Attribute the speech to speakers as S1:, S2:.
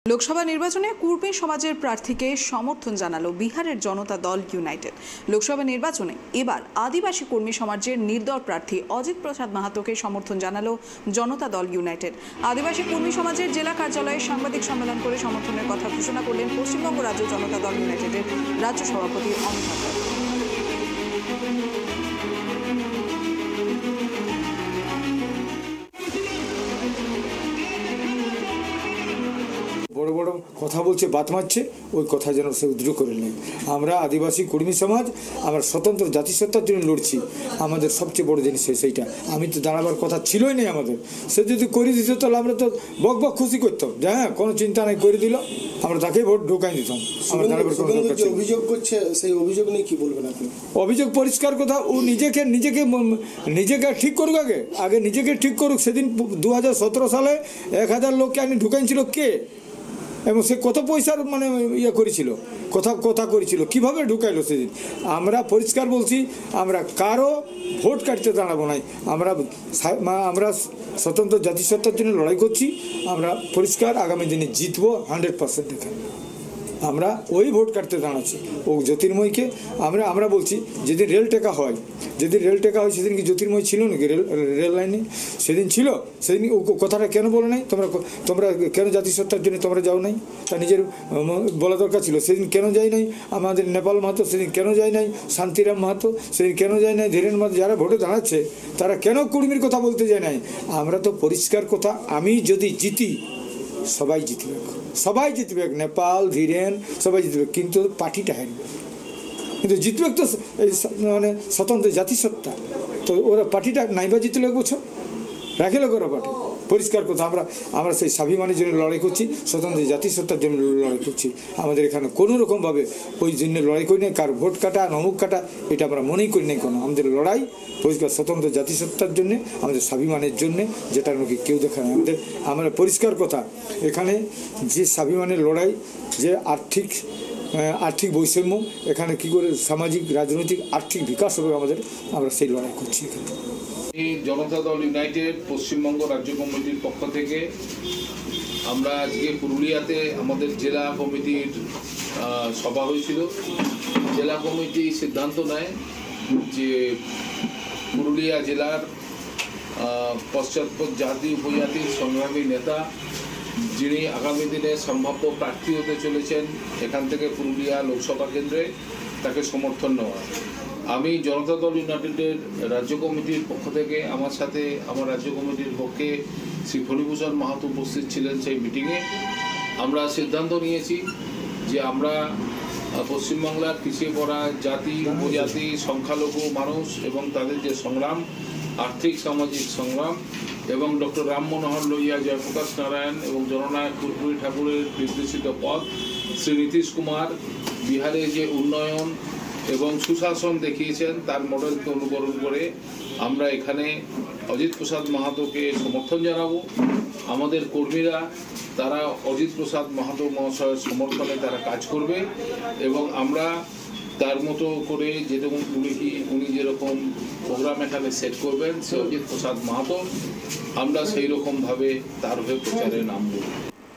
S1: লোকসভা নির্বাচনে কুর্মী সমাজের প্রার্থীকে সমর্থন জানালো বিহারের জনতা দল ইউনাইটেড। লোকসভা নির্বাচনে এবার আদিবাসী কর্মী সমাজের নির্দল প্রার্থী অজিত প্রসাদ মাহাতোকে সমর্থন জানালো জনতা দল ইউনাইটেড। আদিবাসী কর্মী সমাজের জেলা কার্যালয়ে সাংবাদিক সম্মেলন করে সমর্থনের কথা ঘোষণা করলেন পশ্চিমবঙ্গ রাজ্য জনতা দল ইউনাইটেডের রাজ্য সভাপতি অমিত হালদার।
S2: বড় বড় কথা বলছে, বাত মারছে, ওই কথা যেন সে উদ্র করে নেয়। আমরা আদিবাসী কর্মী সমাজ, আমরা স্বতন্ত্র জাতিসত্তার জন্য লড়ছি। আমাদের সবচেয়ে বড় জিনিস সেইটা। আমি তো দাঁড়াবার কথা ছিলই নেই আমাদের। সে যদি করে দিত তাহলে আমরা তো বক বক খুশি করতাম যে হ্যাঁ কোনো চিন্তা নাই, করে দিল, আমরা তাকেই ভোট ঢোকাই দিতাম। আমরা দাঁড়াবার কোনো দরকার ছিল।
S3: অভিযোগ করছে, সেই অভিযোগ নিয়ে কি বলবেন আপনি?
S2: অভিযোগ পরিষ্কার কথা, ও নিজেকে ঠিক করুক, আগে নিজেকে ঠিক করুক। সেদিন 2017 সালে 1000 লোককে আনি ঢুকাইছিল কে, এবং সে কত পয়সার ইয়ে করেছিল, কথা করেছিল, কীভাবে ঢুকাইলো সেদিন। আমরা পরিষ্কার বলছি, আমরা কারো ভোট কাটতে দাঁড়াবো নাই। আমরা স্বতন্ত্র জাতিসত্তার জন্য লড়াই করছি। আমরা পরিষ্কার আগামী দিনে জিতবো 100% এখানে। আমরা ওই ভোট কাটতে দাঁড়াচ্ছি। ও জ্যোতির্ময়কে আমরা বলছি, যেদিন রেল টেকা হয় সেদিন কি জ্যোতির্ময় ছিল নাকি রেল লাইনে? সেদিন ছিল। সেদিন ও কথাটা কেন বলে নাই? তোমরা কেন জাতিসত্তার জন্য তোমরা যাও নাই? তা নিজের বলা দরকার ছিল। সেদিন কেন যায় নাই আমাদের নেপাল মাহাতো? সেদিন কেন যায় নাই শান্তিরাম মাহাতো? সেদিন কেন যায় নাই ধীরেন মাহাতো? যারা ভোটে দাঁড়াচ্ছে তারা কেন কুর্মীর কথা বলতে যায় নাই? আমরা তো পরিষ্কার কথা, আমি যদি জিতি সবাই জিতবে, নেপাল, ধীরেন সবাই জিতবে, কিন্তু পার্টিটা হারবে। কিন্তু জিতবে তো স্বতন্ত্র জাতিসত্তা। তো ওরা পার্টিটা নাইবা জিতলে বছর রাখে ওরা পার্টি। পরিষ্কার কথা, আমরা সেই স্বাভিমানের জন্য লড়াই করছি, স্বতন্ত্র জাতিসত্তার জন্য লড়াই করছি। আমাদের এখানে কোনো রকমভাবে ওই জন্য লড়াই করি নাই, কার ভোট কাটা নমুক কাটা এটা আমরা মনেই করি নাই কোনো। আমাদের লড়াই পরিষ্কার স্বতন্ত্র জাতিসত্তার জন্যে, আমাদের স্বাভিমানের জন্যে, যেটা নাকি কেউ দেখা নেই। আমরা পরিষ্কার কথা, এখানে যে স্বাভিমানের লড়াই, যে আর্থিক বৈষম্য, এখানে কী করে সামাজিক, রাজনৈতিক, আর্থিক বিকাশ হবে আমরা সেই লড়াই করছি এখানে।
S4: জনতা দল ইউনাইটেড পশ্চিমবঙ্গ রাজ্য কমিটির পক্ষ থেকে আমরা আজকে পুরুলিয়াতে আমাদের জেলা কমিটির সভা হয়েছিল। জেলা কমিটি সিদ্ধান্ত নেয় যে পুরুলিয়া জেলার পশ্চাৎপদ জাতি উপজাতির সংগ্রামী নেতা, যিনি আগামী দিনে সম্ভাব্য প্রার্থী হতে চলেছেন এখান থেকে পুরুলিয়া লোকসভা কেন্দ্রে, তাকে সমর্থন নেওয়া। আমি জনতা দল ইউনাইটেডের রাজ্য কমিটির পক্ষ থেকে আমার সাথে আমার রাজ্য কমিটির পক্ষে শ্রী ফণীভূষণ মাহাতো উপস্থিত ছিলেন সেই মিটিংয়ে। আমরা সিদ্ধান্ত নিয়েছি যে আমরা পশ্চিমবাংলার পিছিয়ে পড়া জাতি, উপজাতি, সংখ্যালঘু মানুষ এবং তাদের যে সংগ্রাম, আর্থিক সামাজিক সংগ্রাম, এবং ডক্টর রাম মনোহর লোহিয়া, জয়প্রকাশ নারায়ণ এবং জননায়ক কর্পূরী ঠাকুরের নির্দেশিত পথ, শ্রী নীতিশ কুমার বিহারে যে উন্নয়ন এবং সুশাসন দেখিয়েছেন তার মডেলকে অনুকরণ করে আমরা এখানে অজিত প্রসাদ মাহাতোকে সমর্থন জানাবো। আমাদের কর্মীরা তারা অজিত প্রসাদ মাহাতো মহাশয়ের সমর্থনে তারা কাজ করবে, এবং আমরা তার মতো করে যেরকম উনি যেরকম প্রোগ্রাম এখানে সেট করবেন সে অজিত প্রসাদ মাহাতো, আমরা সেই রকমভাবে তার হয়ে প্রচারে নামব।